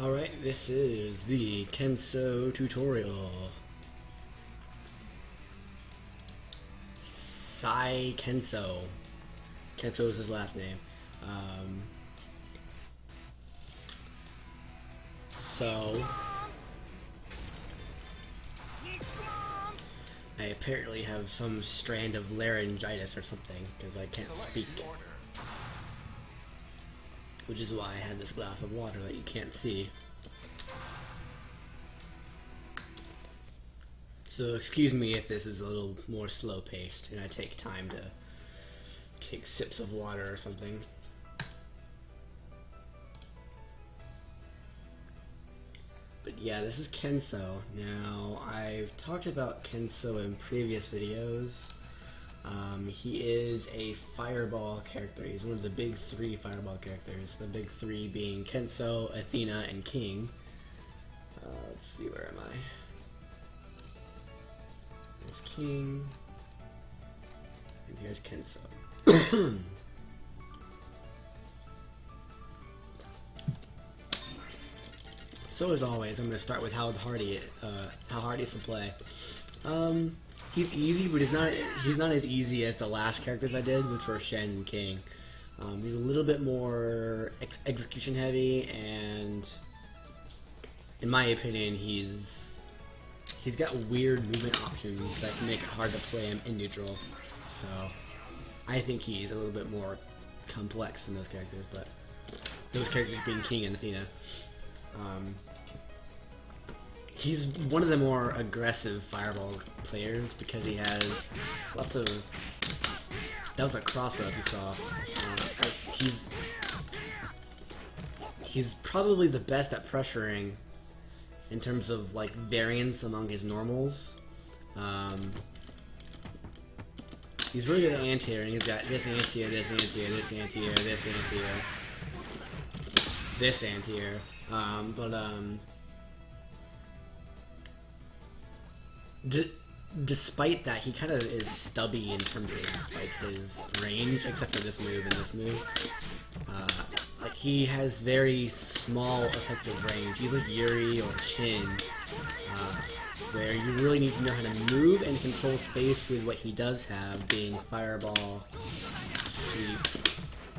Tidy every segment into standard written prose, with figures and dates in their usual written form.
Alright, this is the Kensou tutorial. Kensou. Kensou is his last name. I apparently have some strand of laryngitis or something, because I can't speak. Which is why I had this glass of water that you can't see. So excuse me if this is a little more slow paced and I take time to take sips of water or something. But yeah, this is Kensou. Now, I've talked about Kensou in previous videos. He is a fireball character. He's one of the big three fireball characters. The big three being Kensou, Athena, and King. Let's see, where am I? There's King. And here's Kensou. So as always, I'm going to start with how hard he is to play. He's easy, but he's not as easy as the last characters I did, which were Shen and King. He's a little bit more execution heavy, and in my opinion, he's got weird movement options that can make it hard to play him in neutral. So I think he's a little bit more complex than those characters, but those characters being King and Athena. He's one of the more aggressive fireball players because he has lots of... That was a cross-up you saw. He's probably the best at pressuring in terms of like variance among his normals. He's really good at anti-airing. He's got this anti-air, this anti-air, this anti-air, this anti-air, this anti-air. Despite that, he kind of is stubby in terms of like his range, except for this move and this move. Like he has very small effective range. He's like Yuri or Chin, where you really need to know how to move and control space with what he does have, being fireball, sweep,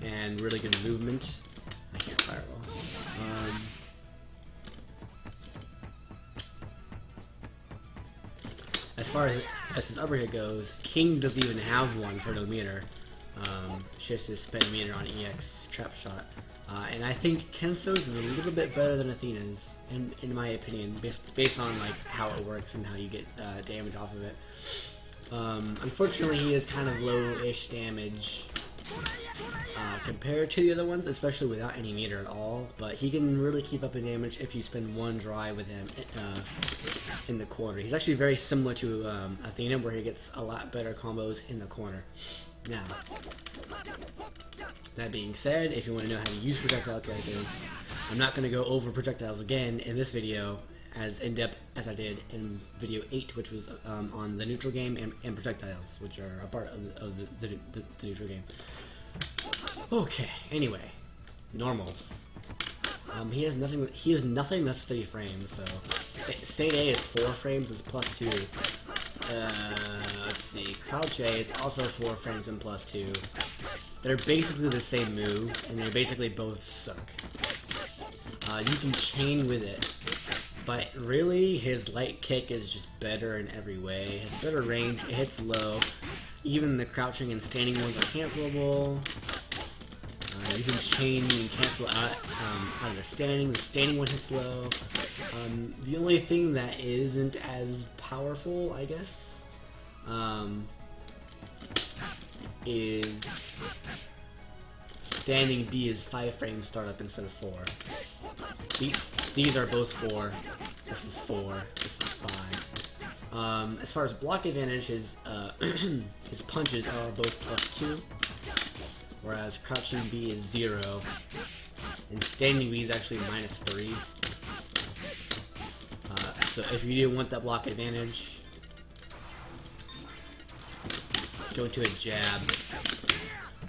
and really good movement. I can't fireball. As far as his upper hit goes, King doesn't even have one for no meter. She has to spend meter on EX trap shot. And I think Kensou's is a little bit better than Athena's, in my opinion, based on like how it works and how you get damage off of it. Unfortunately, he is kind of low-ish damage compared to the other ones, especially without any meter at all. But he can really keep up the damage if you spend one dry with him in the corner. He's actually very similar to Athena, where he gets a lot better combos in the corner. Now, that being said, if you want to know how to use projectile characters, I'm not going to go over projectiles again in this video as in-depth as I did in video 8, which was on the neutral game and projectiles, which are a part of the neutral game. Okay, anyway, normals. He has nothing that's 3 frames, so State A is 4 frames, it's +2. Let's see, Crouch A is also 4 frames and +2. They're basically the same move, and they basically both suck. You can chain with it, but really his light kick is just better in every way. It has better range, it hits low. Even the crouching and standing ones are cancelable. You can chain and cancel out of the standing. The standing one hits low. The only thing that isn't as powerful, I guess, is standing B is 5 frame startup instead of 4. These are both 4. This is 4. This is 5. As far as block advantage, his punches are both +2. Whereas crouching B is 0, and standing B is actually -3. So if you do want that block advantage, go into a jab,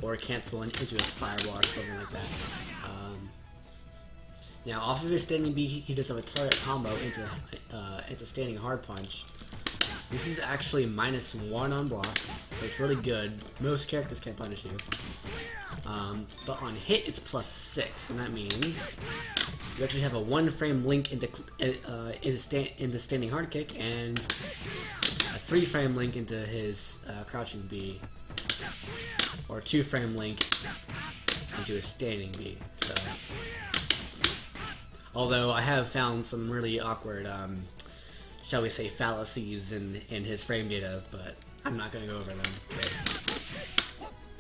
or cancel into a fireball or something like that. Now, off of his standing B, he does have a target combo into standing hard punch. This is actually -1 on block, so it's really good. Most characters can't punish you. But on hit, it's +6, and that means you actually have a 1-frame link into standing hard kick and a 3-frame link into his crouching B, or a 2-frame link into his standing B. So, although I have found some really awkward, shall we say, fallacies in his frame data, but I'm not going to go over them because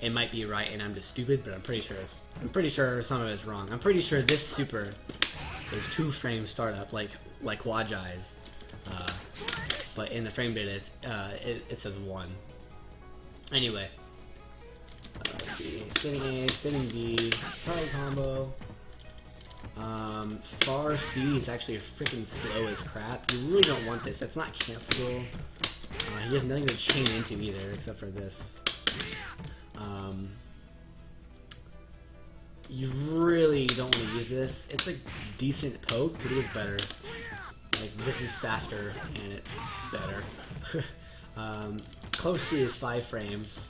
it might be right and I'm just stupid, but I'm pretty sure some of it's wrong. I'm pretty sure this super is 2-frame startup, like Wajai's, but in the frame data it says 1. Anyway, let's see, standing A, standing B, target combo. Far C is actually freaking slow as crap. You really don't want this. That's not cancelable. He has nothing to chain into either, except for this. You really don't want to use this. It's a decent poke, but it is better. Like, this is faster, and it's better. Close C is 5 frames.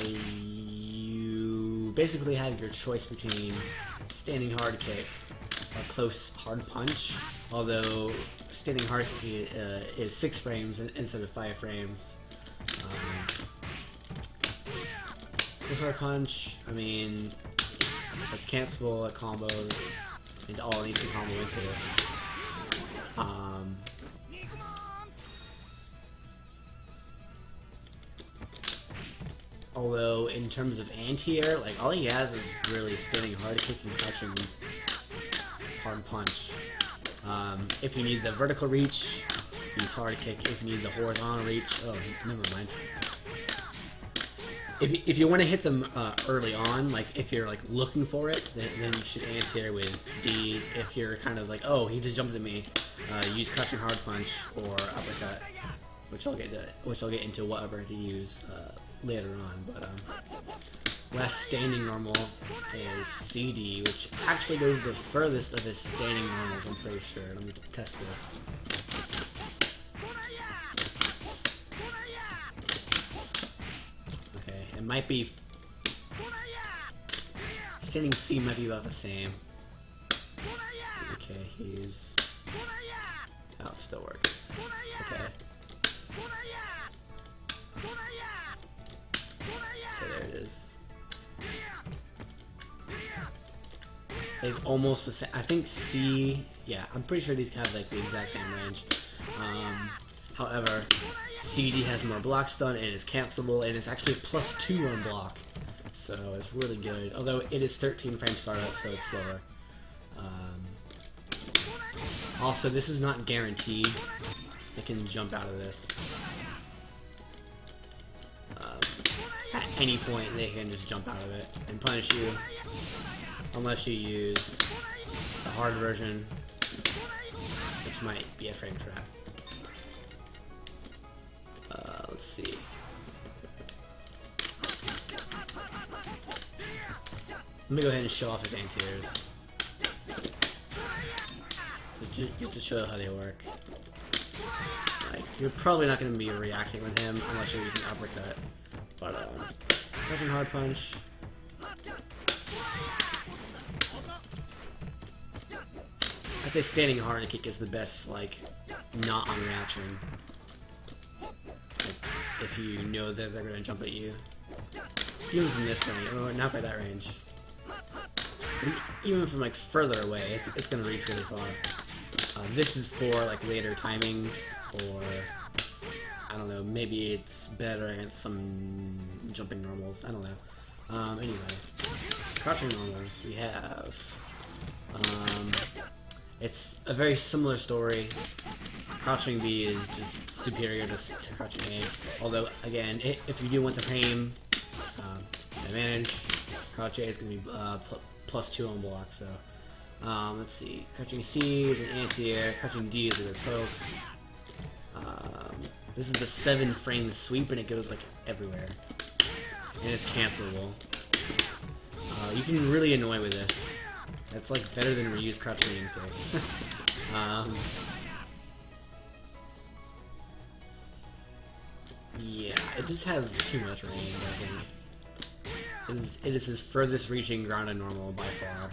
You basically have your choice between standing hard kick or close hard punch, although standing hard kick is 6 frames instead of 5 frames. Close hard punch, I mean, it's cancelable at combos, and all needs to combo into it. Although, in terms of anti-air, like, all he has is really standing hard kick and crouching hard punch. If you need the vertical reach, use hard kick. If you need the horizontal reach, oh, never mind. If you want to hit them early on, like, if you're, like, looking for it, then you should anti-air with D. If you're kind of like, oh, he just jumped at me, use crouching hard punch or uppercut, which I'll get into whatever to use later on. But last standing normal is CD, which actually goes the furthest of his standing normals, I'm pretty sure. Let me test this. Okay, it might be... standing C might be about the same. Okay, he's... oh, it still works. Okay. Okay, there it is. They've almost the same. I think C, yeah, I'm pretty sure these have like the exact same range. However, CD has more block stun, and it is cancelable, and it's actually +2 on block. So it's really good. Although it is 13 frame startup, so it's slower. Also, this is not guaranteed. It can jump out of this. At any point, they can just jump out of it and punish you, unless you use the hard version, which might be a frame trap. Let's see. Let me go ahead and show off his anti-airs, just to show how they work. Like, you're probably not going to be reacting with him unless you're using uppercut. But, crouching hard punch. I'd say standing hard kick is the best, like, not on reaction. Like, if you know that they're gonna jump at you. Even from this range, or not by that range. Even from, like, further away, it's gonna reach really far. This is for, like, later timings, or... I don't know, maybe it's better against some jumping normals, I don't know. Anyway, crouching normals, we have, it's a very similar story. Crouching B is just superior to crouching A, although, again, if you do want the frame advantage, crouch A is going to be +2 on block, so, let's see, crouching C is an anti-air, crouching D is a good poke. This is the 7-frame sweep, and it goes like everywhere, and it's cancelable. You can really annoy with this. That's like better than reuse crouching aim kick. Yeah, it just has too much range, I think. It is his furthest reaching ground and normal by far.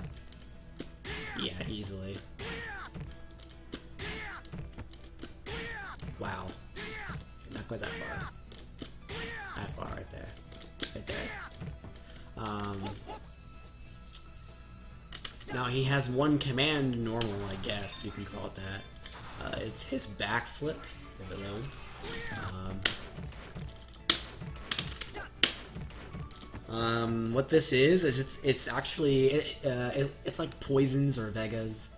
Yeah, easily. Wow. Not quite that far. That far right there. Right there. Now he has one command normal, I guess you can call it that. It's his backflip, if it loads. What this is it's actually it's like poisons or vegas.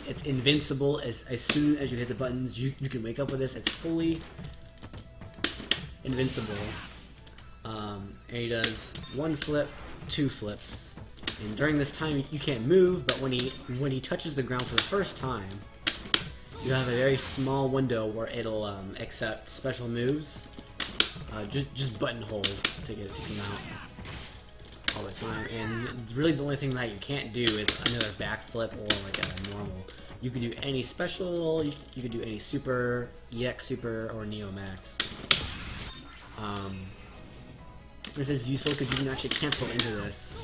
It's invincible as soon as you hit the buttons. You can wake up with this. It's fully invincible. And he does one flip, two flips, and during this time you can't move. But when he touches the ground for the first time, you have a very small window where it'll accept special moves. Just button hold to get it to come out all the time. And really the only thing that you can't do is another backflip or like a normal. You can do any special, you can do any super, EX super, or Neo Max. This is useful because you can actually cancel into this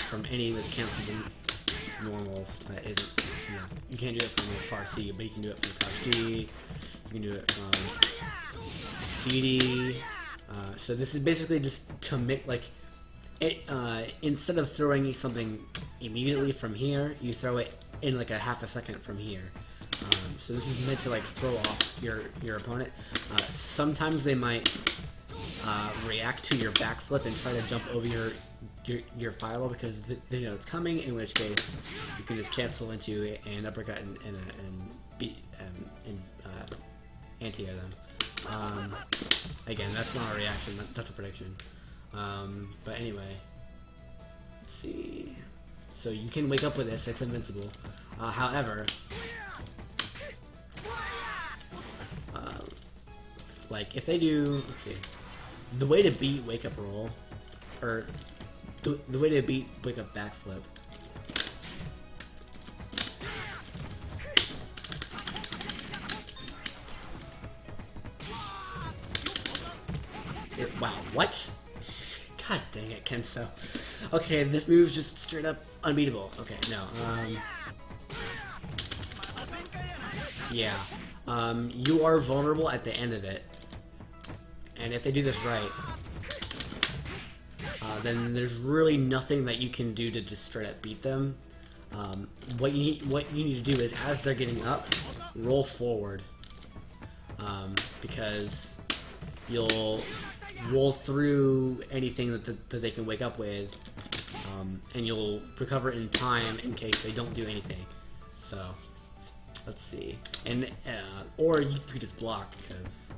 from any of his cancelable normals that isn't, you can't do it from like far C, but you can do it from crouch D, you can do it from CD. So this is basically just to make like it. Instead of throwing something immediately from here, you throw it in like a half a second from here. So this is meant to like throw off your opponent. Sometimes they might react to your backflip and try to jump over your fireball because they know it's coming. In which case, you can just cancel into an uppercut and beat anti-air them. Again, that's not a reaction, that's a prediction. But anyway, let's see. So you can wake up with this, it's invincible. However, like if they do, let's see, the way to beat wake up roll, or the way to beat wake up backflip, wow, what? God dang it, Kensou. Okay, this move's just straight up unbeatable. Okay, no, yeah. You are vulnerable at the end of it. And if they do this right, then there's really nothing that you can do to just straight up beat them. What you need to do is, as they're getting up, roll forward. Because you'll roll through anything that they can wake up with, and you'll recover in time in case they don't do anything. So, let's see. And or you could just block because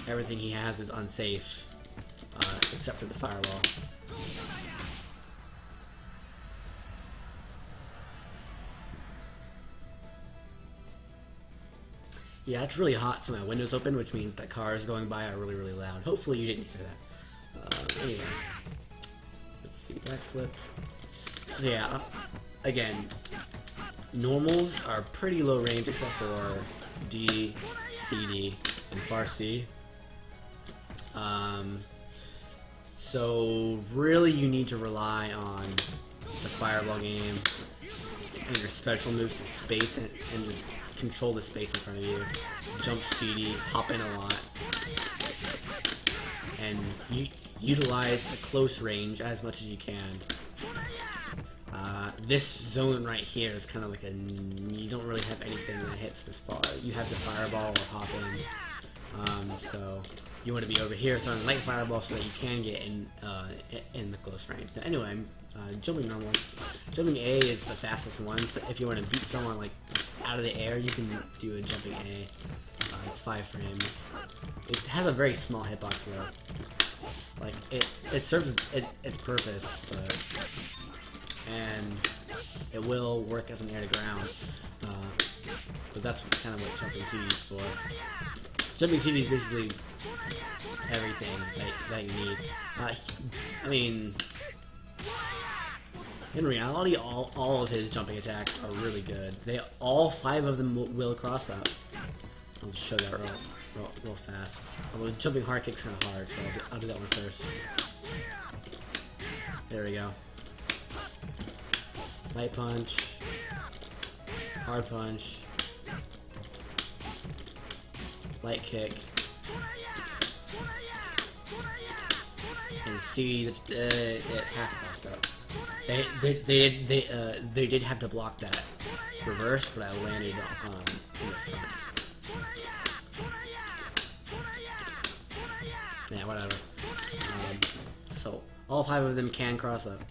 everything he has is unsafe, except for the fireball. Yeah, it's really hot, so my window's open, which means that cars going by are really, really loud. Hopefully you didn't hear that. Anyway, let's see, backflip. So yeah, again, normals are pretty low range except for D, CD, and far C. So really you need to rely on the fireball game and your special moves to space and just control the space in front of you. Jump CD, hop in a lot, and utilize the close range as much as you can. This zone right here is kind of like you don't really have anything that hits this far. You have the fireball or hop in. So you want to be over here throwing light fireball so that you can get in the close range. Now, anyway, jumping normal. Jumping A is the fastest one. So if you want to beat someone like out of the air, you can do a jumping A. It's 5 frames. It has a very small hitbox though. Like it serves its purpose, and it will work as an air to ground. But that's kind of what jumping CD is for. Jumping CD is basically everything that you need. I mean, In reality, all of his jumping attacks are really good. All 5 of them will cross up. I'll just show that real fast. Although jumping hard kick's kind of hard, so I'll do that one first. There we go. Light punch, hard punch, light kick, and see that it half crossed up. They did have to block that reverse, but I landed in the front. Yeah, whatever. So all 5 of them can cross up.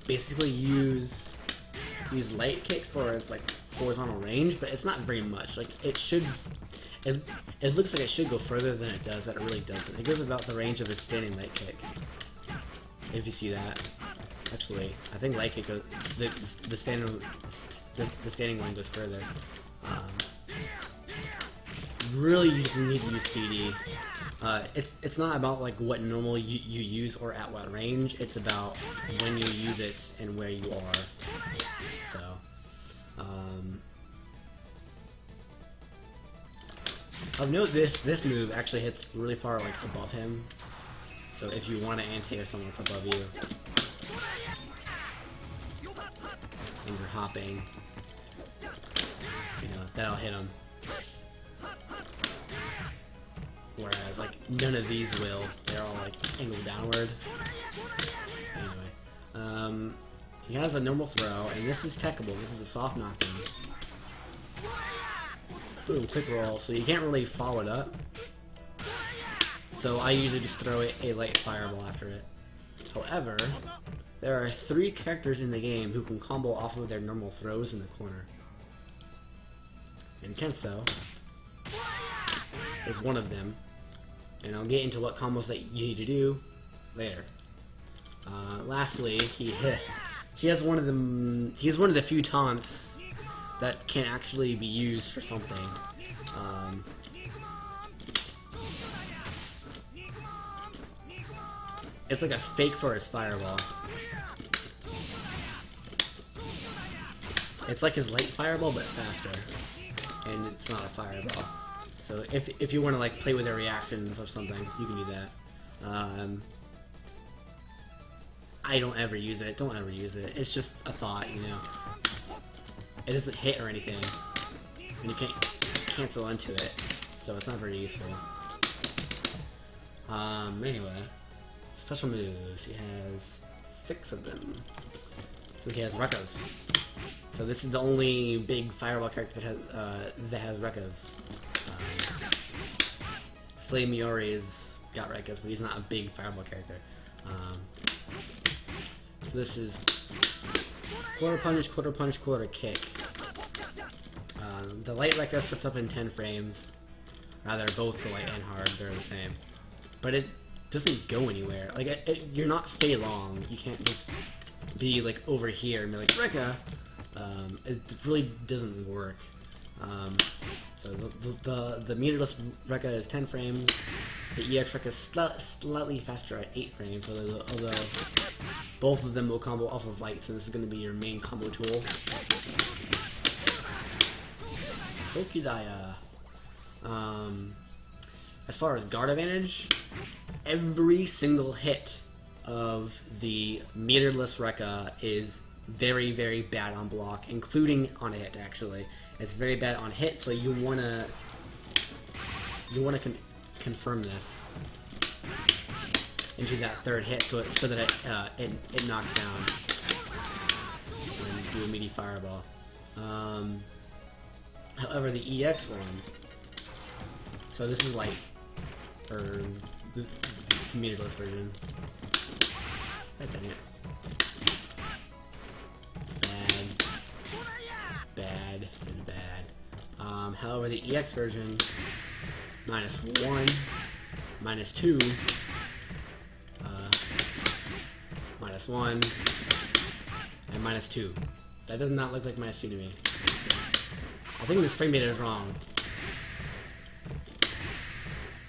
Basically use light kick for its like horizontal range, but it's not very much. Like it should. It looks like it should go further than it does, but it really doesn't. It goes about the range of its standing light kick. If you see that, actually, I think light kick goes the standing one goes further. Really, you just need to use CD. It's not about like what normal you use or at what range. It's about when you use it and where you are. So, of note, this move actually hits really far like above him. So if you want to anti-air someone that's above you, and you're hopping, you know, that'll hit him. Whereas, like, none of these will. They're all, like, angled downward. Anyway. He has a normal throw, and this is techable. This is a soft knockdown. Boom, quick roll, so you can't really follow it up. So I usually just throw a light fireball after it. However, there are 3 characters in the game who can combo off of their normal throws in the corner. And Kensou is one of them. And I'll get into what combos that you need to do later. Lastly, he has one of them. He has one of the few taunts that can actually be used for something. It's like a fake for his fireball. It's like his light fireball, but faster, and it's not a fireball. So if you want to like play with their reactions or something, you can do that. I don't ever use it. Don't ever use it. It's just a thought, you know. It doesn't hit or anything, and you can't cancel into it, so it's not very useful. Anyway, special moves. He has 6 of them. So he has Rekkas. So this is the only big fireball character that has Rekkas. Flame Miori's got Rekkas, but he's not a big fireball character. So this is quarter punch, quarter kick. The light Rekka sets up in 10 frames. Rather, both the light and hard, they're the same. But it doesn't go anywhere. Like, you're not Fei Long. You can't just be, like, over here and be like, Rekka! It really doesn't work. So the meterless Rekka is 10 frames. The EX Rekka is slightly faster at 8 frames, although both of them will combo off of lights, and this is going to be your main combo tool. Tokidaya. As far as guard advantage, every single hit of the meterless Rekka is very, very bad on block, including on a hit, actually. It's very bad on hit, so you wanna confirm this into that 3rd hit, so that it knocks down and do a meaty fireball. However, the EX one, so this is like, or the meterless version. God dang it. Bad and bad. However, the EX version, -1, -2, -1, and -2. That does not look like -2 to me. I think this frame data is wrong.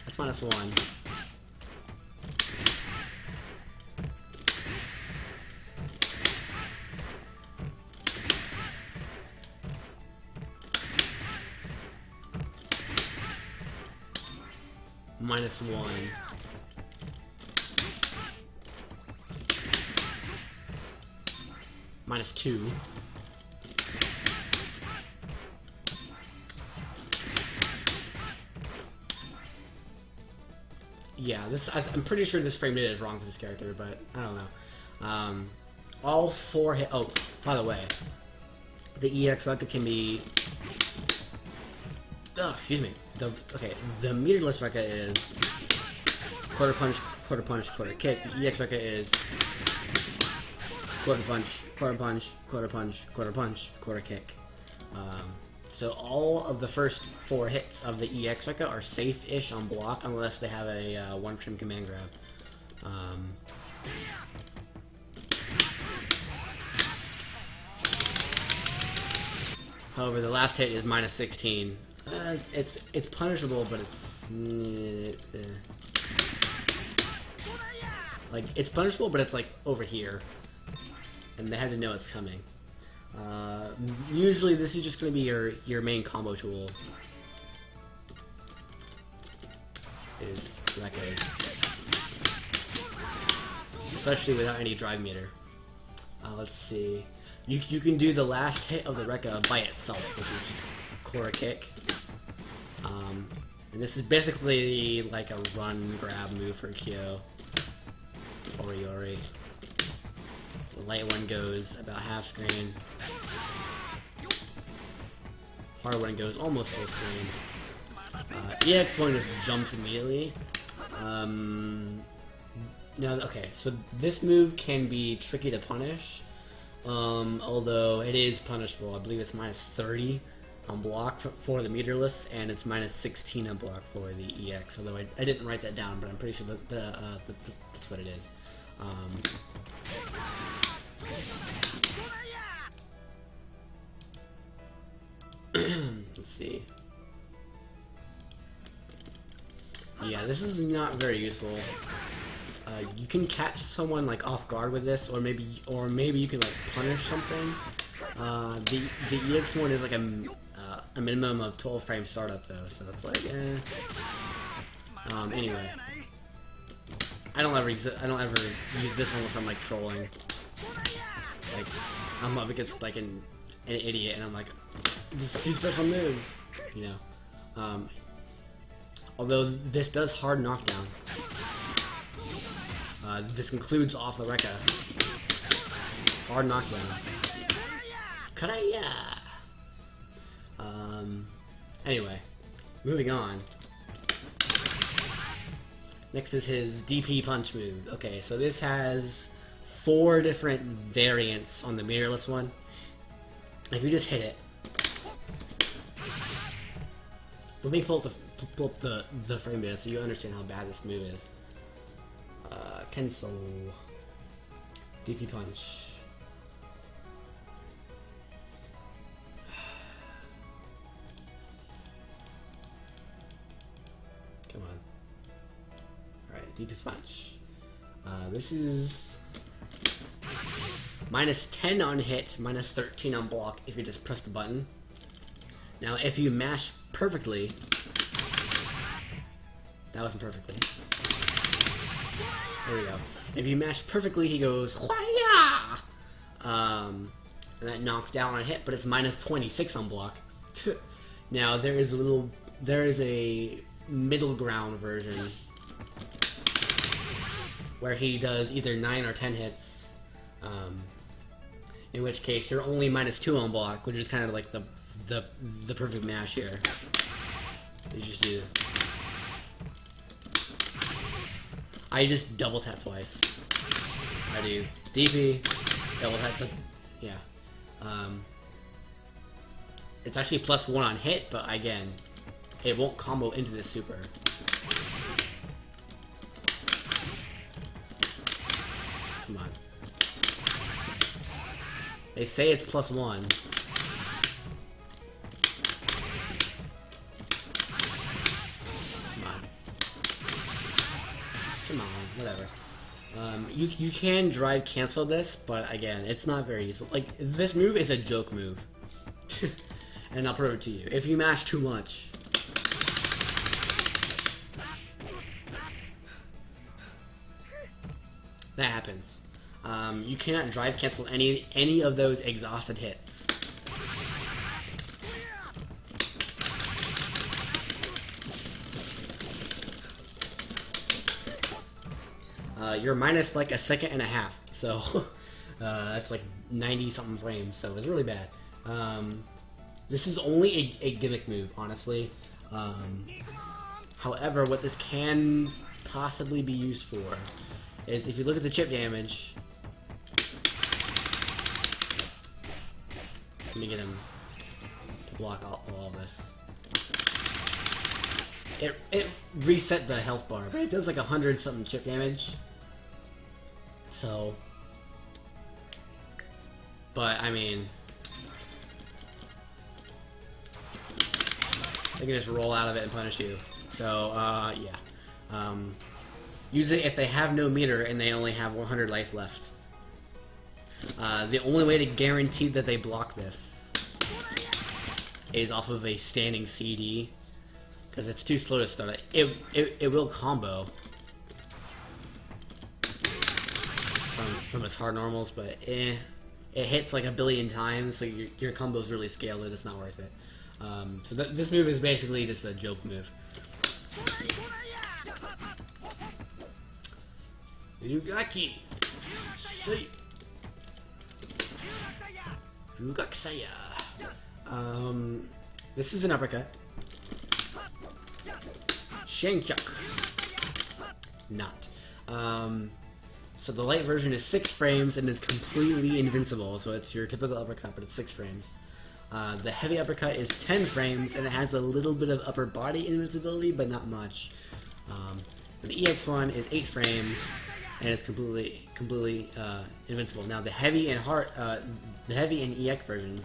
That's -1. -1. -2. Yeah, I'm pretty sure this frame data is wrong for this character, but I don't know. All 4 hit. Oh, by the way, the EX record can be. Oh, excuse me. The meterless record is quarter punch, quarter punch, quarter kick. The EX record is quarter punch, quarter punch, quarter punch, quarter punch, quarter kick. So all of the first 4 hits of the EX record are safe-ish on block unless they have a one-trim command grab. However, the last hit is -16. It's punishable, but like it's punishable, but it's like over here, and they have to know it's coming. Usually, this is just going to be your main combo tool. Is Rekka, especially without any drive meter. Let's see. You can do the last hit of the Rekka by itself, which is just quarter kick. And this is basically like a run grab move for Kyo. Ori. The light one goes about half screen. Hard one goes almost full screen. EX1 just jumps immediately. Now, okay, so this move can be tricky to punish. Although it is punishable. I believe it's -30 on block for the meterless, and it's -16 on block for the EX. Although I didn't write that down, but I'm pretty sure that's what it is. Let's see. Yeah, this is not very useful. You can catch someone like off guard with this, or maybe you can like punish something. The EX1 is like a minimum of 12 frame startup though, so it's like anyway, I don't ever use this unless I'm like trolling. Like I'm up against like an idiot, and I'm like, just do special moves, you know. Although this does hard knockdown. This includes off the Rekka. Hard knockdown. Karaya! Anyway, moving on. Next is his DP punch move. Okay, so this has 4 different variants on the mirrorless one. If you just hit it. Let me pull up the frame data so you understand how bad this move is. Kensou. DP punch. Come on. Alright, DP punch. This is -10 on hit, -13 on block if you just press the button. Now if you mash perfectly, that wasn't perfectly. There we go. If you mash perfectly, he goes Hwaya! And that knocks down on a hit, but it's -26 on block. Now there is a middle ground version where he does either 9 or 10 hits. In which case you're only -2 on block, which is kind of like the perfect mash here. You just do. I just double tap twice. I do DP, double tap yeah. It's actually +1 on hit, but again, it won't combo into this super. Come on. They say it's +1. Come on, whatever. You can drive cancel this, but again, it's not very useful. Like, this move is a joke move. And I'll prove it to you. If you mash too much, That happens. You cannot drive cancel any of those exhausted hits. You're minus like a second and a half, so that's like 90 something frames, so it's really bad. This is only a gimmick move, honestly. However, what this can possibly be used for is if you look at the chip damage. Let me get him to block all this. It reset the health bar, but it does like 100 something chip damage. So, but I mean, they can just roll out of it and punish you. So, yeah. Usually if they have no meter and they only have 100 life left, the only way to guarantee that they block this is off of a standing CD, because it's too slow to start. It will combo from its hard normals, but it hits like a billion times, so your combo's really scaled and it's not worth it. So this move is basically just a joke move. Ryugaki! Ryugakusaya! This is an uppercut. Shenkyuk! Not. So the light version is 6 frames and is completely invincible, so it's your typical uppercut, but it's 6 frames. The heavy uppercut is 10 frames, and it has a little bit of upper body invincibility, but not much. The EX1 is 8 frames, and it's completely invincible. Now the heavy and EX versions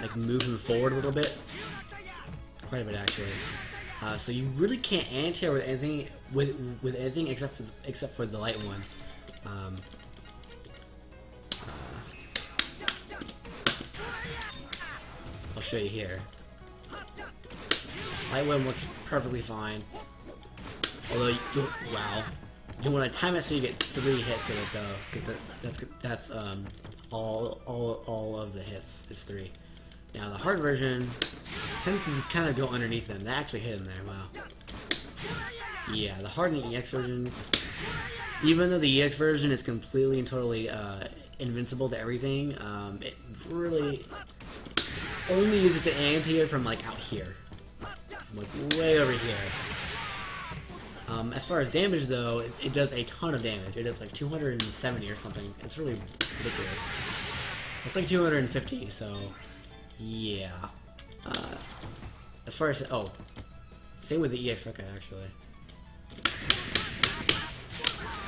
like move him forward a little bit, quite a bit actually. So you really can't anti-air with anything with anything except for the light one. I'll show you here. Light one works perfectly fine. Although, wow, you want to time it so you get 3 hits of it though. That's all of the hits is 3. Now the hard version tends to just kind of go underneath them. That actually hit him there. Wow. Yeah, the hard and EX versions, even though the EX version is completely and totally invincible to everything, it really only uses the anti-air from like out here, from like way over here. As far as damage though, it does a ton of damage. It does like 270 or something. It's really ridiculous. It's like 250, so yeah. As far as, oh, same with the EX Rekka actually.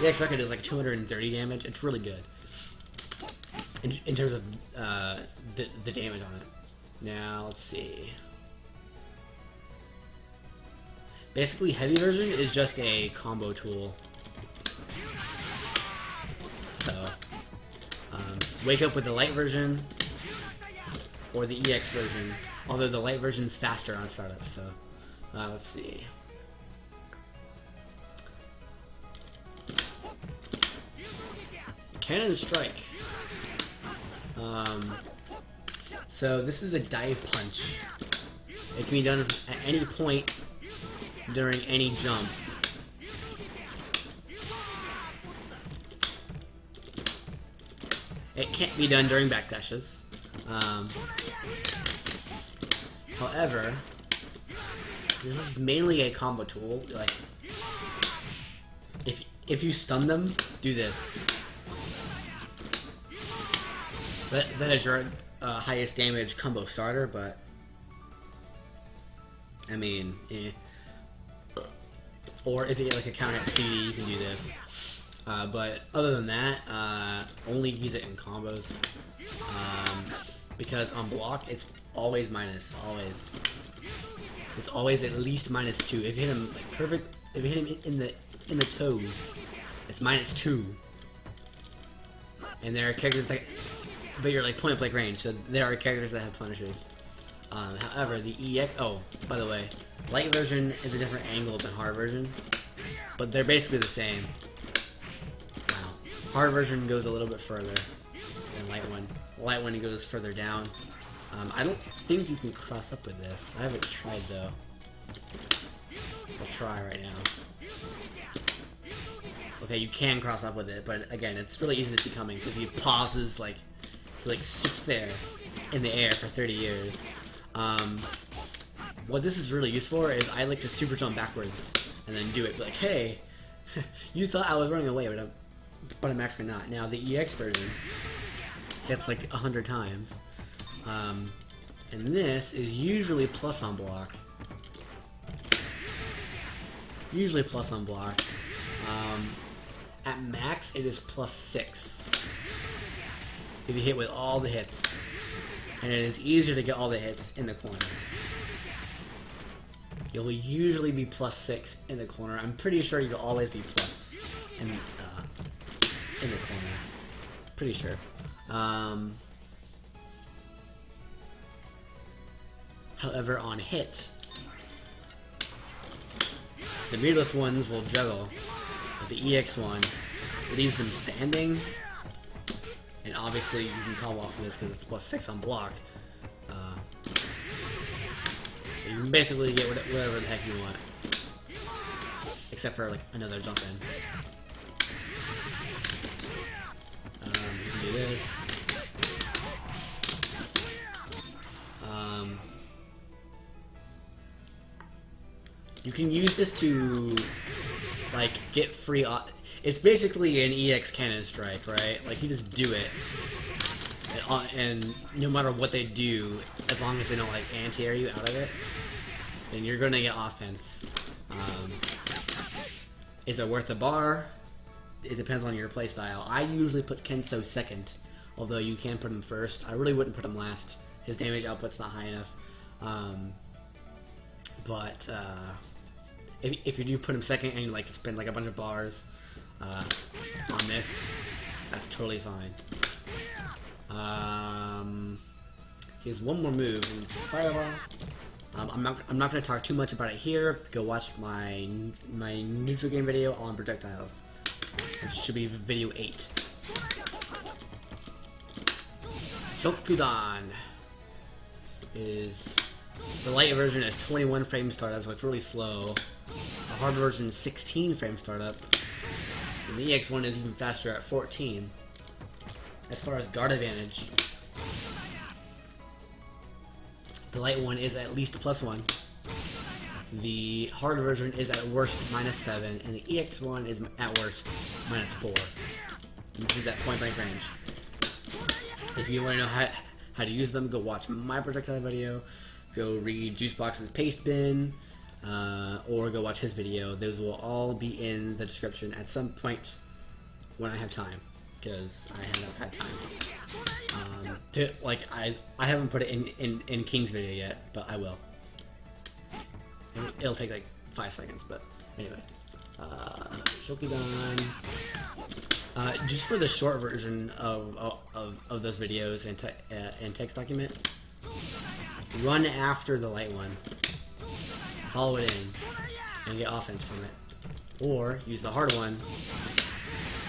The EX Rekka does like 230 damage. It's really good in terms of the damage on it. Now let's see. Basically, heavy version is just a combo tool. So, wake up with the light version or the EX version. Although the light version is faster on startup. So, let's see. Cannon Strike. So this is a dive punch. It can be done at any point during any jump. It can't be done during backdashes. However, this is mainly a combo tool. Like, if you stun them, do this. That is your highest damage combo starter, but I mean, eh. Or if you get like a counter at CD, you can do this. But other than that, only use it in combos. Because on block, it's always minus, always. It's always at least -2. If you hit him like perfect, if you hit him in the toes, it's -2. And there are characters that, but you're like point blank range, so there are characters that have punishes. However, the EX, oh, by the way, light version is a different angle than hard version, but they're basically the same. Wow. Hard version goes a little bit further than light one. Light one goes further down. I don't think you can cross up with this. I haven't tried though. I'll try right now. Okay, you can cross up with it, but again, it's really easy to see coming because he pauses, like, he like sits there in the air for 30 years. What this is really used for is I like to super jump backwards and then do it. Like, hey, you thought I was running away, but I'm actually not. Now the EX version hits like 100 times, and this is usually plus on block. Usually plus on block. At max, it is +6 if you hit with all the hits, and it is easier to get all the hits in the corner. You'll usually be +6 in the corner. I'm pretty sure you'll always be plus in the corner. Pretty sure. However, on hit, the meterless ones will juggle, but the EX one leaves them standing, and obviously you can call off of this because it's +6 on block. So you can basically get whatever the heck you want, except for like another jump in. You can do this. You can use this to like get free. It's basically an EX cannon strike, right? Like you just do it, and no matter what they do, as long as they don't like anti-air you out of it, then you're gonna get offense. Is it worth the bar? It depends on your playstyle. I usually put Kensou second, although you can put him first. I really wouldn't put him last. His damage output's not high enough. But if you do put him second and you like to spend like a bunch of bars on this, that's totally fine. He has one more move, and it's Fireball. I'm not going to talk too much about it here. Go watch my neutral game video on projectiles, which should be video 8. Shokudan is the light version is 21 frame startup, so it's really slow. The hard version is 16 frame startup, and the EX one is even faster at 14. As far as guard advantage, the light one is at least +1. The hard version is at worst -7, and the EX one is at worst -4. And this is at point blank range. If you want to know how to use them, go watch my projectile video, go read Juicebox's paste bin, or go watch his video. Those will all be in the description at some point when I have time, because I have not had time. I haven't put it in King's video yet, but I will. It'll take like 5 seconds, but anyway. Shokudan. Just for the short version of those videos and text document, run after the light one, follow it in, and get offense from it. Or use the hard one,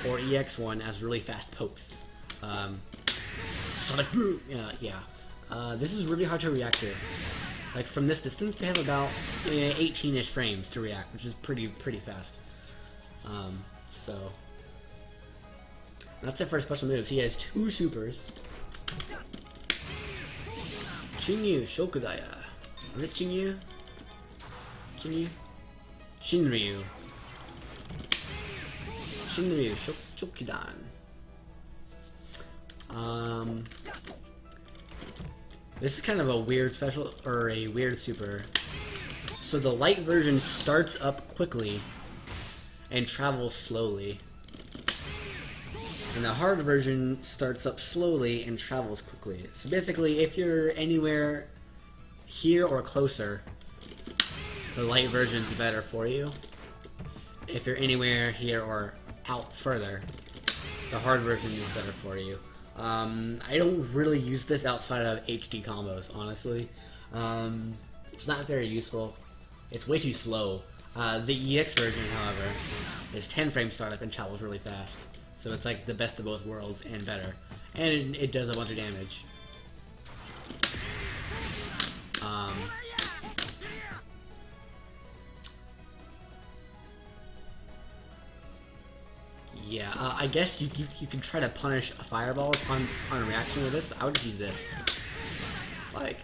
or EX one as really fast pokes. Sonic Boom! This is really hard to react to. Like from this distance, they have about 18-ish frames to react, which is pretty fast. So that's it for his special moves. He has 2 supers. Chinyu Shokudaya. Is it Chinyu? Chinyu? Shinryu. Shinryu Shokudan. This is kind of a weird special, or a weird super. So the light version starts up quickly and travels slowly. And the hard version starts up slowly and travels quickly. So basically, if you're anywhere here or closer, the light version is better for you. If you're anywhere here or out further, the hard version is better for you. I don't really use this outside of HD combos, honestly. It's not very useful. It's way too slow. The EX version, however, is 10 frame startup and travels really fast. So it's like the best of both worlds and better. And it does a bunch of damage. Yeah, I guess you can try to punish fireballs on reaction with this, but I would just use this. Like,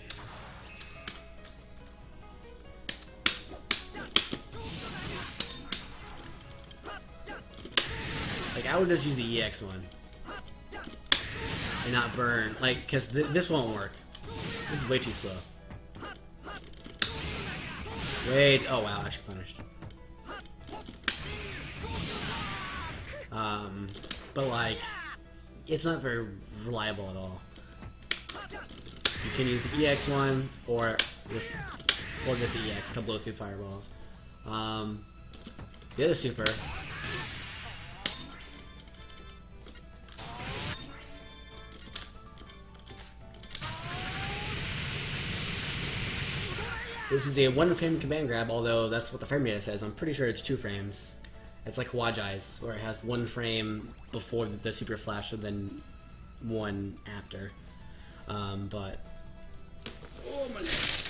I would just use the EX one and not burn, like, cause this won't work. This is way too slow. Wait, oh wow, I actually punished. But like, it's not very reliable at all. You can use the EX one or this EX to blow through fireballs. The other super. This is a 1-frame command grab, although that's what the frame data says. I'm pretty sure it's 2 frames. It's like Kawaji's, where it has 1 frame before the super flash and then 1 after. But oh my legs.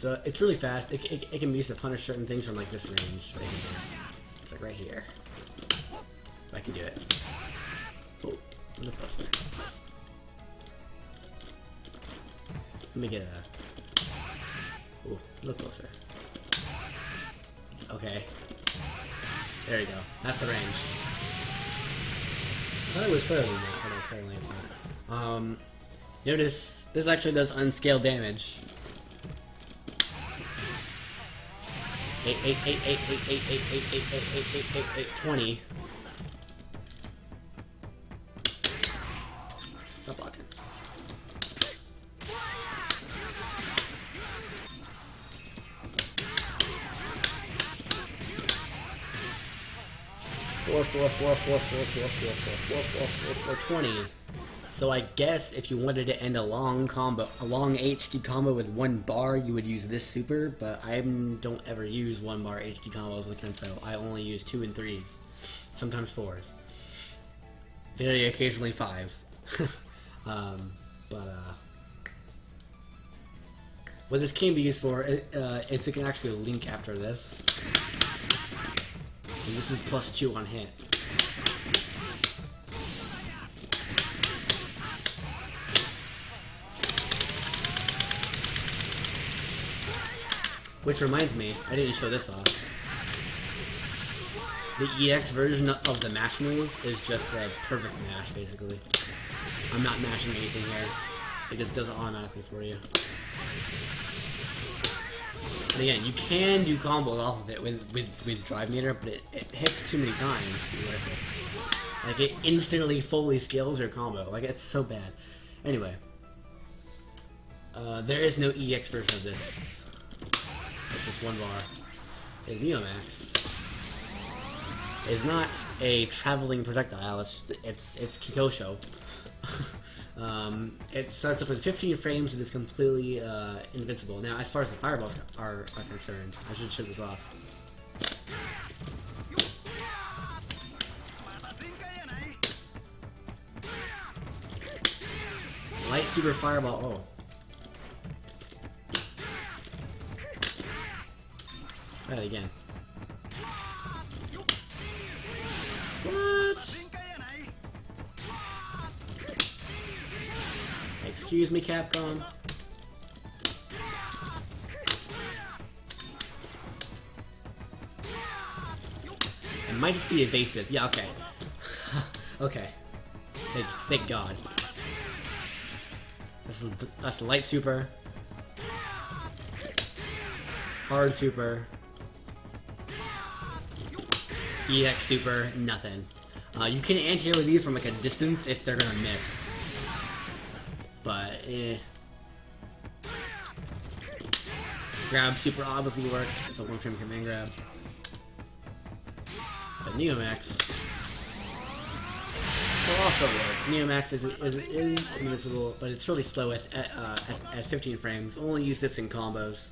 So it's really fast. It can be used to punish certain things from like this range. Right here. It's like right here. If I can do it. Oh, a little closer. Let me get a. Ooh, a little closer. Okay. There you go. That's the range. I thought it was further than that, but apparently it's not. Notice this actually does unscaled damage. 20. Stop blocking. Four, 20. So I guess if you wanted to end a long HD combo with 1 bar, you would use this super, but I don't ever use 1 bar HD combos with Kensou. I only use 2 and 3s, sometimes 4s, very occasionally 5s. What this can be used for is it can actually link after this. And this is +2 on hit. Which reminds me, I didn't show this off. The EX version of the mash move is just a perfect mash, basically. I'm not mashing anything here. It just does it automatically for you. And again, you can do combos off of it with drive meter, but it hits too many times to be worth it. Like, it instantly fully scales your combo. Like, it's so bad. Anyway. There is no EX version of this. It's just 1 bar. Is Neomax. It's not a traveling projectile, it's Kikosho. It starts off with 15 frames and is completely invincible. Now, as far as the fireballs are concerned, I should show this off. Light super fireball. Oh. Try that again. What? Excuse me, Capcom. It might just be evasive. Yeah, okay. Okay. Thank God. That's light super. Hard super. EX super, nothing. You can anti-air these from like a distance if they're gonna miss. But, Grab super obviously works. It's a 1-frame command grab. But Neomax will also work. Neomax is invincible, but it's really slow at 15 frames. Only use this in combos.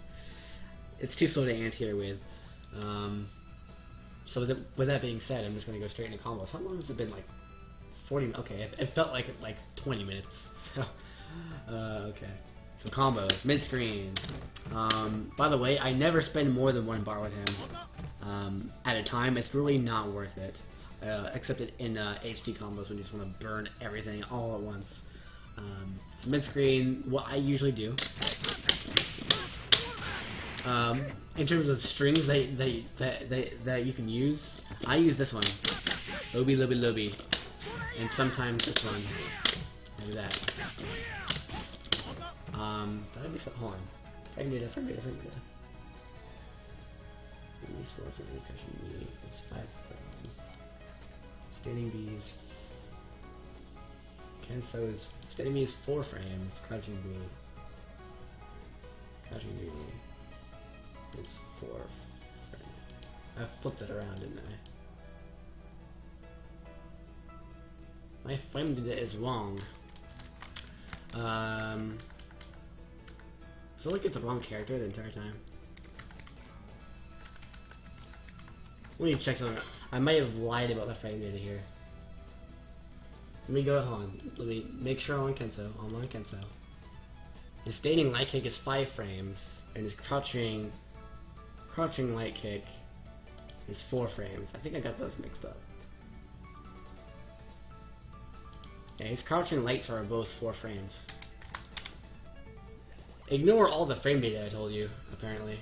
It's too slow to anti-air with. So with that being said, I'm just gonna go straight into combos. How long has it been? Like 40. Okay, it felt like 20 minutes. So okay. So combos, mid screen. By the way, I never spend more than 1 bar with him at a time. It's really not worth it, except in HD combos when you just want to burn everything all at once. So mid screen, what I usually do. In terms of strings that you can use, I use this one, Lobi Lobi Lobi, and sometimes this one, maybe that. That'd be hold on. Frame data. These 4 for impression B is 5 frames. Standing B is Kensou is standing B is 4 frames. Crouching B is 4 frames. I flipped it around, didn't I? My frame data is wrong. So I look at the wrong character the entire time. Let me check something. I might have lied about the frame data here. Let me go on. Let me make sure I'm on Kensou. I'm on Kensou. His standing light kick is 5 frames, and his crouching light kick is 4 frames. I think I got those mixed up. Yeah, his crouching lights are both 4 frames. Ignore all the frame data I told you, apparently.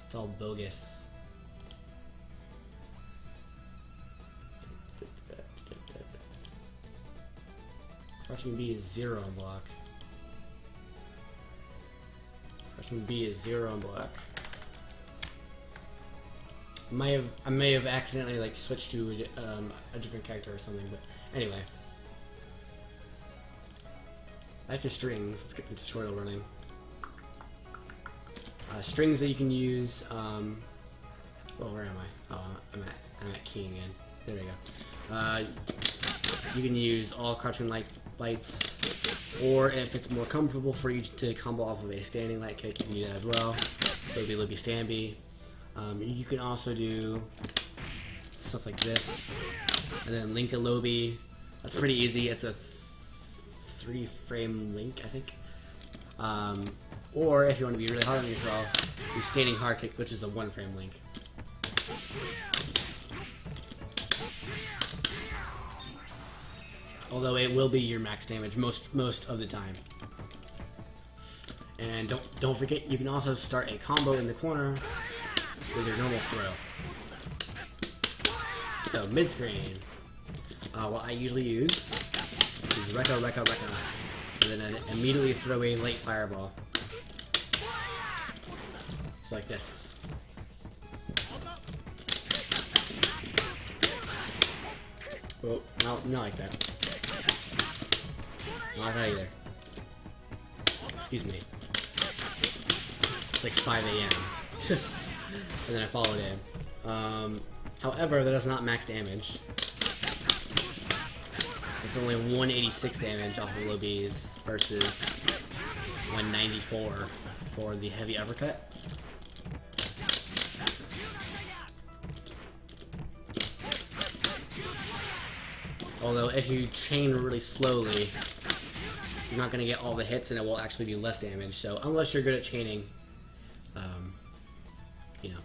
It's all bogus. Crouching B is 0 on block. Crouching B is 0 on block. I may have accidentally switched to a different character or something, but anyway. Back to strings. Let's get the tutorial running. Strings that you can use. Well, where am I? Oh, I'm at key again. There we go. You can use all crouching lights, or if it's more comfortable for you to combo off of a standing light kick, you can do that as well. Lobi Lobi Stamby. You can also do stuff like this, and then link a Lobi. That's pretty easy. It's a 3-frame link, I think. Or if you want to be really hard on yourself, do standing hard kick, which is a 1-frame link. Although it will be your max damage most of the time. And don't forget, you can also start a combo in the corner with your normal throw. So mid screen, what I usually use is Rekka, and then I immediately throw a late fireball. It's like this. Well, not like that. Not like that either. Excuse me. It's like 5 a.m. And then I followed in. However, that is not max damage. It's only 186 damage off of Lobi's versus 194 for the heavy uppercut. Although if you chain really slowly, you're not going to get all the hits and it will actually do less damage. So unless you're good at chaining, you know,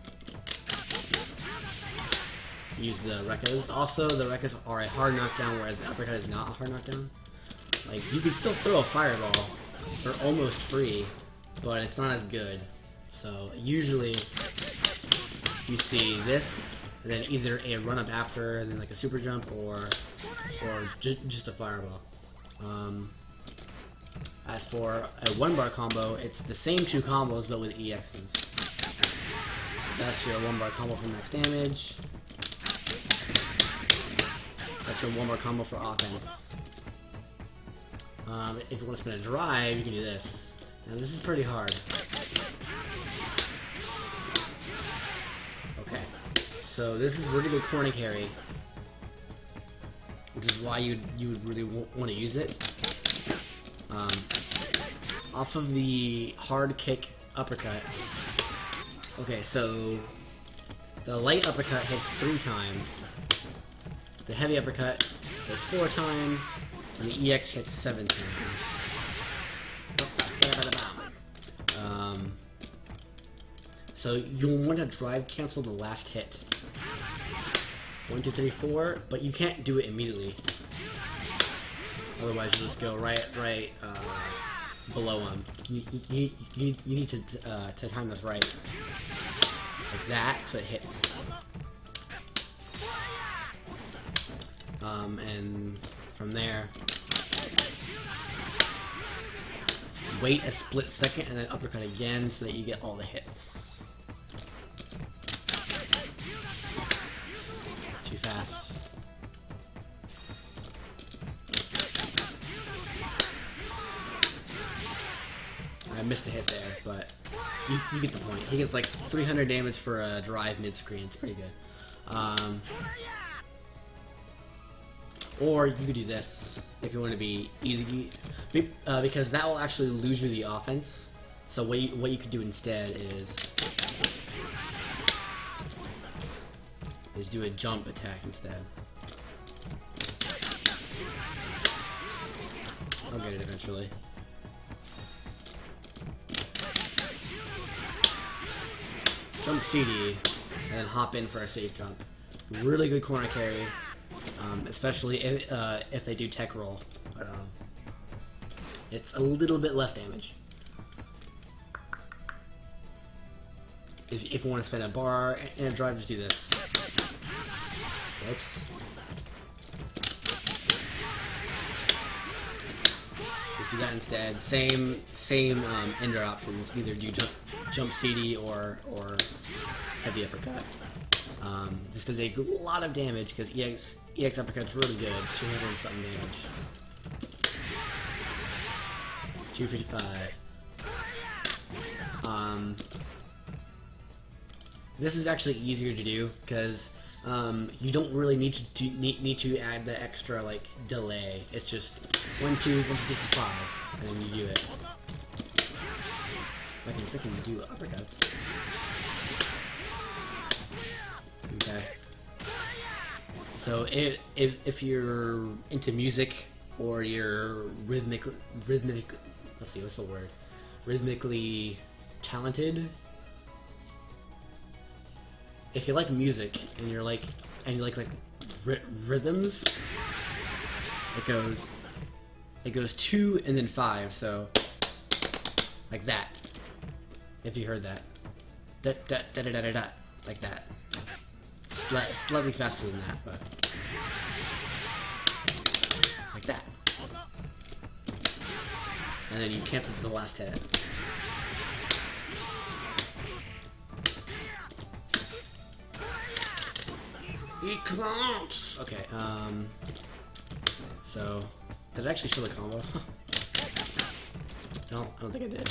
use the Rekkas. Also, the Rekkas are a hard knockdown, whereas the uppercut is not a hard knockdown. Like, you can still throw a fireball for almost free, but it's not as good. So usually you see this, and then either a run up after, and then like a super jump, or just a fireball. As for a 1-bar combo, it's the same 2 combos but with EXs. That's your 1-bar combo for max damage. That's your 1-bar combo for offense. If you want to spin a drive, you can do this. Now this is pretty hard. Okay, so this is really good corner carry, which is why you would really want to use it. Off of the hard kick uppercut. Okay, so The light uppercut hits 3 times. The heavy uppercut hits 4 times. And the EX hits 7 times. So you'll want to drive cancel the last hit. 1, 2, 3, 4, but you can't do it immediately. Otherwise, you just go right below him. You need to time this right, like that, so it hits. And from there, wait a split second and then uppercut again so that you get all the hits. Too fast. I missed a hit there, but you get the point. He gets like 300 damage for a drive mid-screen. It's pretty good. Or you could do this if you want to be easy, because that will actually lose you the offense. So what you could do instead is do a jump attack instead. I'll get it eventually. Jump CD, and then hop in for a safe jump. Really good corner carry, especially if they do tech roll. But, it's a little bit less damage. If you want to spend a bar and a drive, just do this. Whoops. Just do that instead. Same ender options. Either do jump CD or heavy uppercut. Just because they do a lot of damage, because EX uppercut's really good. 200 and something damage. 255. This is actually easier to do because you don't really need to add the extra like delay. It's just 1, 2, 1, 2, 3, 4, 5, and then you do it. I can freaking do uppercuts. Okay. So if you're into music or you're rhythmic, let's see, what's the word? Rhythmically talented. If you like music and you like rhythms, it goes 2 and then 5, so like that. If you heard that, da da da da da da, da like that. Slightly faster than that, but like that. And then you cancel the last hit. Okay, so, did I actually show the combo? I don't think I did.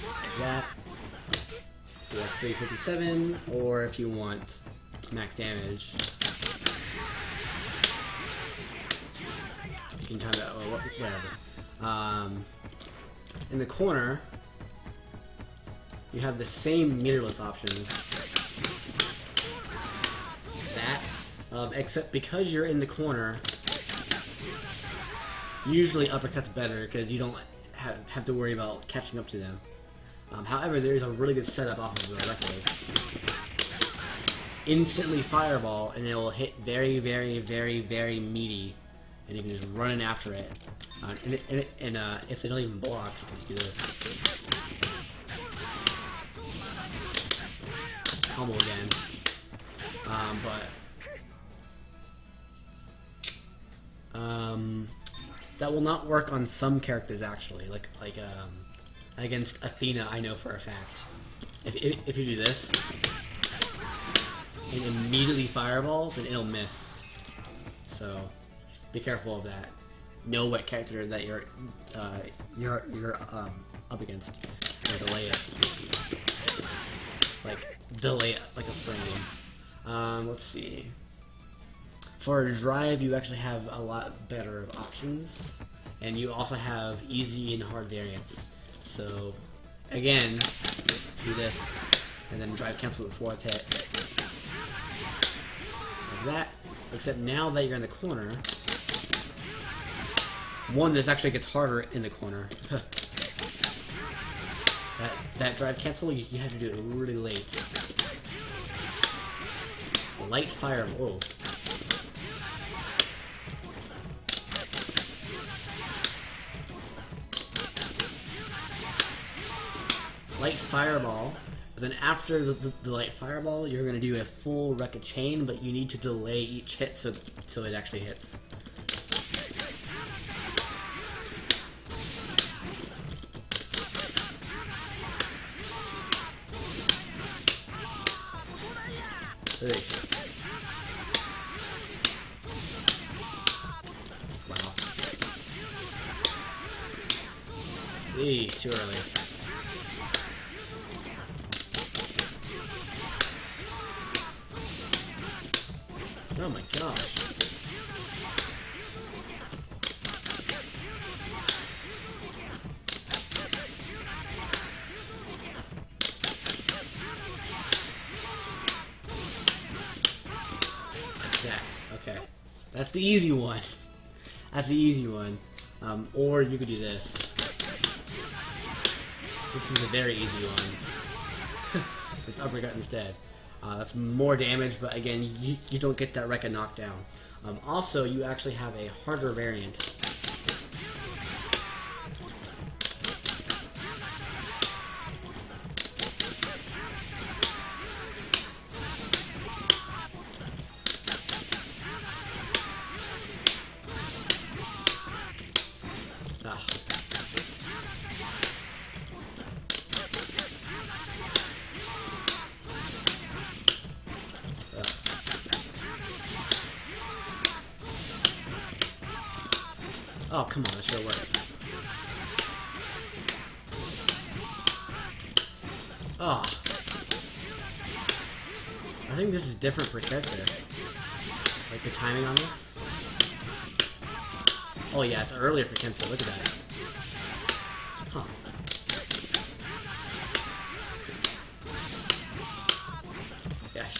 Like that. So that's 357, or if you want max damage, you can time that, or whatever. In the corner, you have the same meterless options. Except because you're in the corner, usually uppercut's better because you don't have to worry about catching up to them. However, there is a really good setup off of the reckless. Instantly fireball, and it will hit very, very, very, very meaty, and you can just run in after it. And if they don't even block, you can just do this. Combo again. That will not work on some characters actually. Like against Athena, I know for a fact. If you do this and immediately fireball, then it'll miss. So be careful of that. Know what character that you're up against. Or delay it. Delay it like a frame. Let's see. For a drive, you actually have a lot better options, and you also have easy and hard variants. So, again, do this. and then drive cancel the 4th hit. Like that. Except now that you're in the corner, this actually gets harder in the corner. that drive cancel, you have to do it really late. Light fire. Whoa. Light fireball. But then after the light fireball, you're going to do a full Rekka chain, but you need to delay each hit so it actually hits. Wow. Eee, too early. Oh my gosh. Okay. That's the easy one. That's the easy one. Or you could do this. This is a very easy one. Just uppercut instead. That's more damage, but again, you don't get that Rekka knockdown. Also, you actually have a harder variant. Oh, come on, it should work. Oh. I think this is different per character. Like the timing on this. Oh yeah, it's earlier for Kensou, look at that. Huh. Gosh.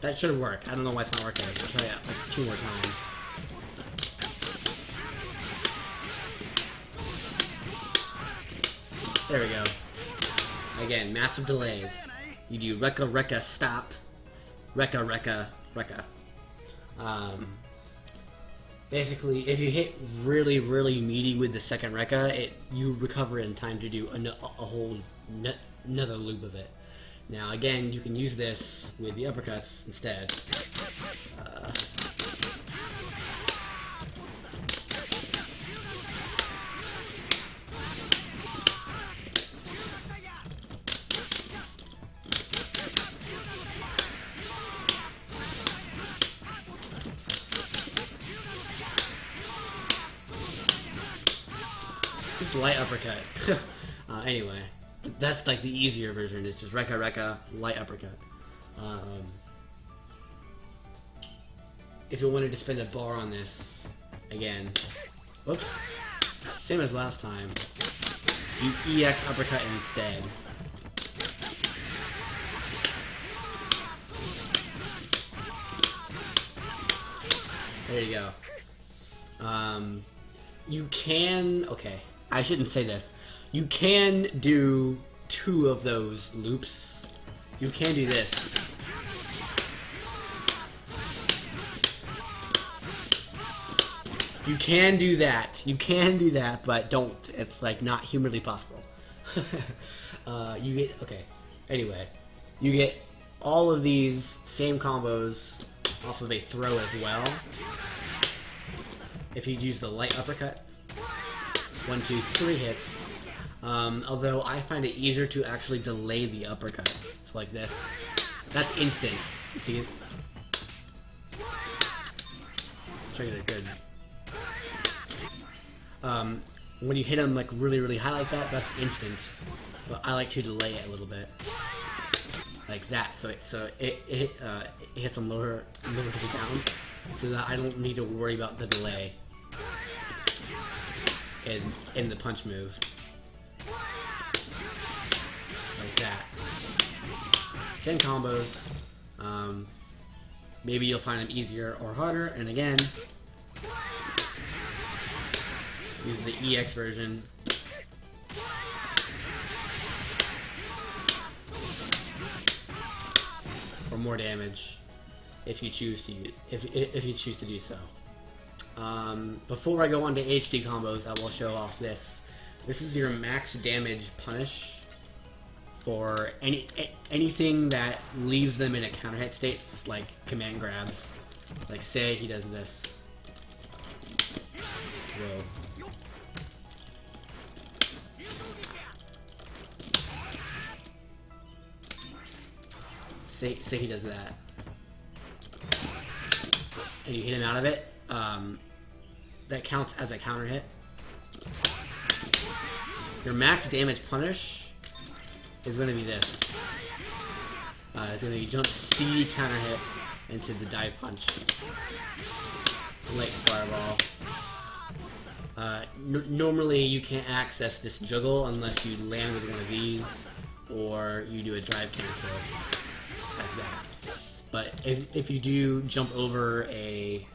That should work. I don't know why it's not working. I'll try it like 2 more times. There we go. Again, massive delays. You do Rekka, Rekka, stop. Rekka, Rekka, Rekka. Basically, if you hit really, really meaty with the second Rekka, you recover in time to do a whole another loop of it. Now again, you can use this with the uppercuts instead. Just light uppercut. Anyway. That's like the easier version. It's just Rekka, Rekka, light uppercut. If you wanted to spend a bar on this, again, whoops, same as last time, you EX uppercut instead. There you go. You can, okay, I shouldn't say this. You can do 2 of those loops. You can do this. You can do that. You can do that, but don't. It's like not humanly possible. You get, okay. Anyway, you get all of these same combos off of a throw as well. If you use the light uppercut, 1, 2, 3 hits. Although I find it easier to actually delay the uppercut. So like this. That's instant. You see it? Try to get it good. When you hit them like really, really high like that, that's instant. But I like to delay it a little bit. like that. So it hits them lower to the ground, so that I don't need to worry about the delay in the punch move. Like that. Same combos. Maybe you'll find them easier or harder, and again, use the EX version. For more damage, if you choose to if you choose to do so. Before I go on to HD combos, I will show off this. This is your max damage punish for anything that leaves them in a counter hit state, like command grabs. Like say he does this. Whoa. Say he does that, and you hit him out of it. That counts as a counter hit. Your max damage punish is going to be this. It's going to be jump C counter hit into the dive punch. Light fireball. Normally you can't access this juggle unless you land with one of these or you do a drive cancel like that. But if you do jump over a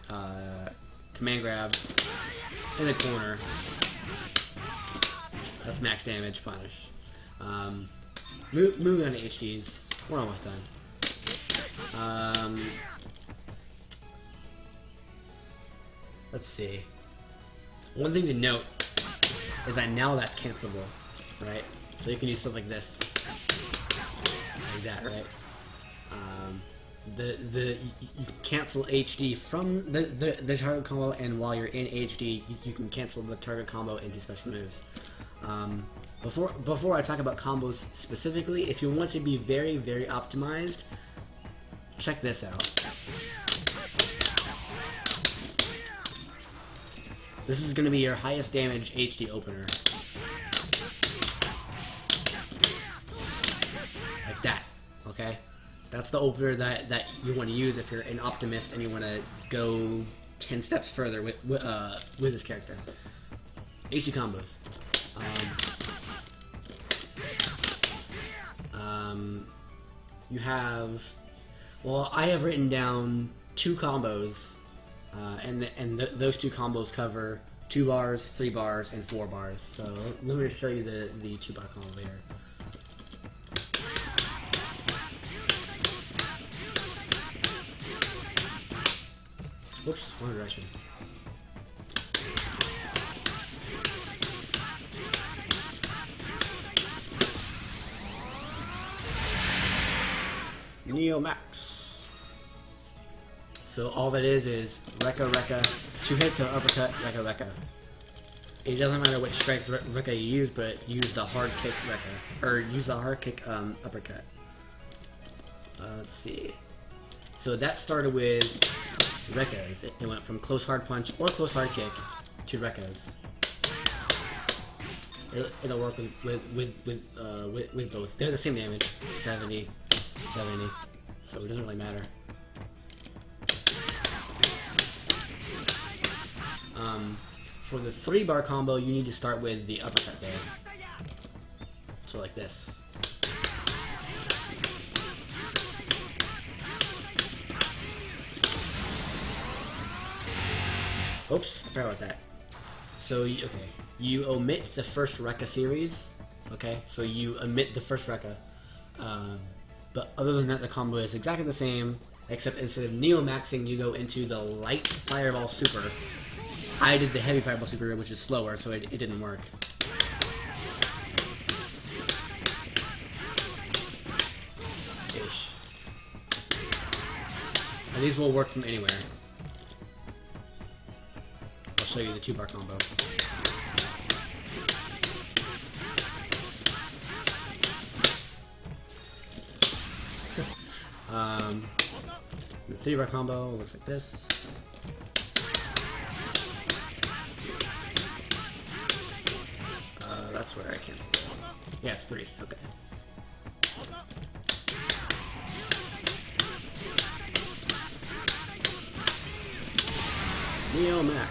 command grab in the corner, that's max damage punish. Moving on to HDs, we're almost done. Let's see. One thing to note is that now that's cancelable, right? So you can do stuff like this, like that, right? You cancel HD from the target combo, and while you're in HD, you can cancel the target combo into special moves. Before I talk about combos specifically, if you want to be very, very optimized, check this out. This is going to be your highest damage HD opener. Like that, okay? That's the opener that you want to use if you're an optimist and you want to go 10 steps further with this character. HD combos. You have, well, I have written down 2 combos, and those 2 combos cover 2 bars, 3 bars, and 4 bars. So let me show you the 2 bar combo here. Whoops, wrong direction. Neo Max. So all that is Rekka Rekka, 2 hits of uppercut, Rekka Rekka. It doesn't matter which strikes Rekka you use, but use the hard kick Rekka, or use the hard kick uppercut. Let's see. So that started with Rekkas. It went from close hard punch or close hard kick to Rekkas. It'll work with both. They're the same damage, 70, 70. So it doesn't really matter. For the 3 bar combo, you need to start with the uppercut there. So like this. Oops, I forgot about that. So, you omit the first Rekka series, okay? So you omit the first Rekka, but other than that, the combo is exactly the same, except instead of neo-maxing, you go into the light fireball super. I did the heavy fireball super, which is slower, so it didn't work. Ish. And these will work from anywhere. I'll show you the 2 bar combo. The 3 bar combo looks like this. That's where I canceled it. Yeah, it's 3. Okay. Neo Max.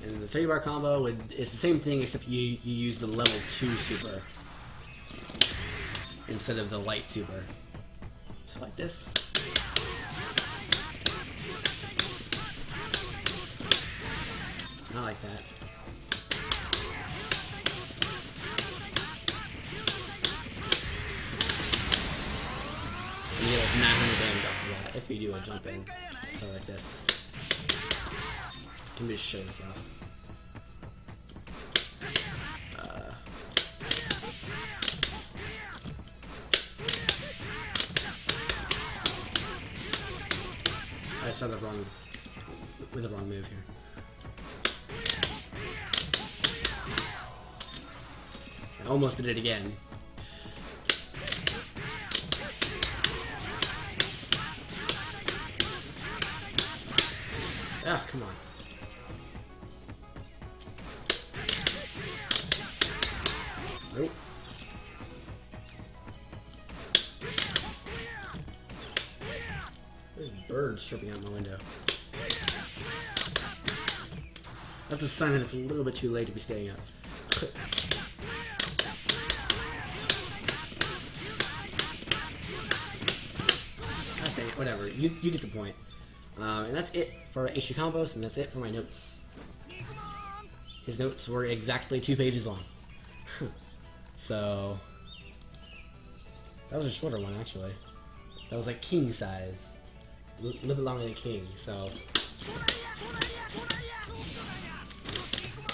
And the 3-bar combo, it's the same thing except you use the level 2 super instead of the light super. So like this. Not like that. And you get like 900 damage off of that if you do a jump in. So like this. Let me just show this off. I saw the wrong with the wrong move here. I almost did it again. Ah, come on. Nope. There's birds chirping out my window. That's a sign that it's a little bit too late to be staying up. Okay, whatever. You get the point. And that's it for HG combos, and that's it for my notes. His notes were exactly 2 pages long. So that was a shorter one, actually. That was like king size. A little bit longer than king, so.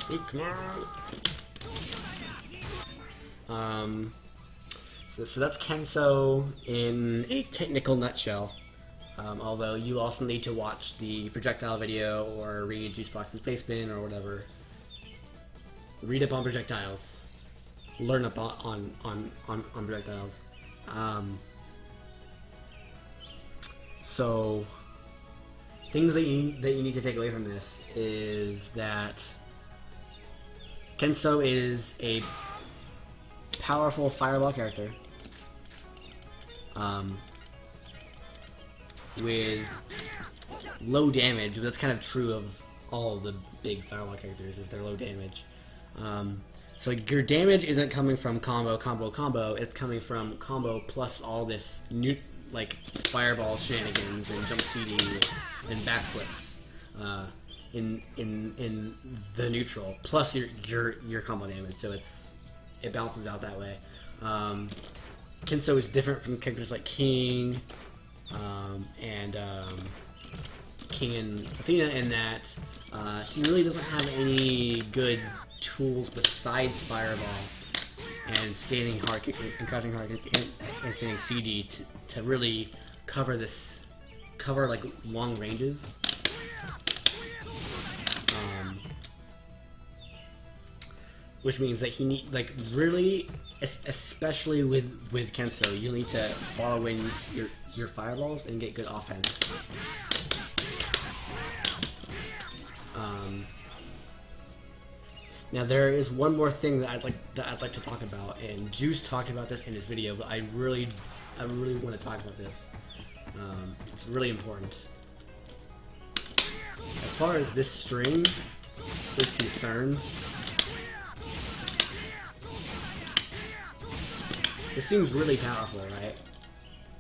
Hey, come on. So that's Kensou in a technical nutshell. Although you also need to watch the projectile video or read Juicebox's Basement or whatever. Read up on projectiles. Learn up on projectiles. So things that you need to take away from this is that Kensou is a powerful fireball character with low damage, but that's kind of true of all of the big fireball characters, is they're low damage. So your damage isn't coming from combo, it's coming from combo plus all this new, like, fireball shenanigans and jump CD and backflips in the neutral, plus your combo damage, so it balances out that way. Kensou is different from characters like King and King and Athena in that he really doesn't have any good tools besides fireball and standing hard kick and crouching hard kick and standing CD to really cover like long ranges. Which means that he need, like, really, especially with Kensou, you need to follow in your fireballs and get good offense. Now there is one more thing that I'd like to talk about, and Juice talked about this in his video, but I really want to talk about this. It's really important. As far as this string is concerned, this seems really powerful, right?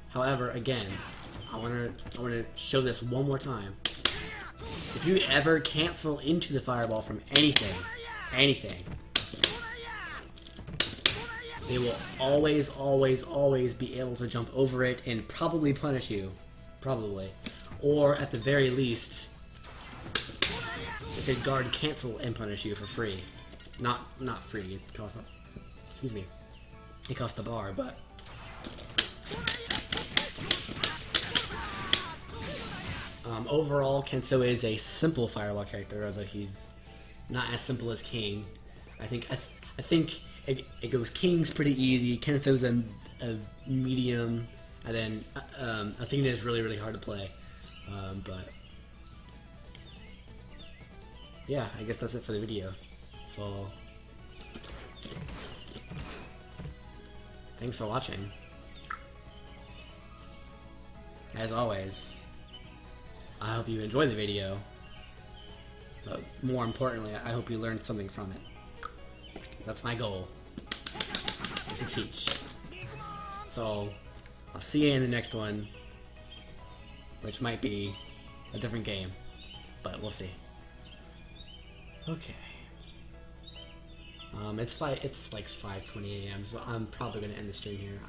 However, again, I want to show this one more time. If you ever cancel into the fireball from anything, they will always be able to jump over it and probably punish you, or at the very least, it could guard cancel and punish you for free. Not free. It costs, excuse me. It costs the bar, but overall, Kensou is a simple fireball character, although he's not as simple as King. I think it goes King's pretty easy, Kensou's a medium, and then Athena is really hard to play. But yeah, I guess that's it for the video. So thanks for watching. As always, I hope you enjoyed the video. But more importantly, I hope you learned something from it. That's my goal. To teach. So, I'll see you in the next one. Which might be a different game. But we'll see. Okay. It's like 5:20 a.m. so I'm probably gonna end the stream here.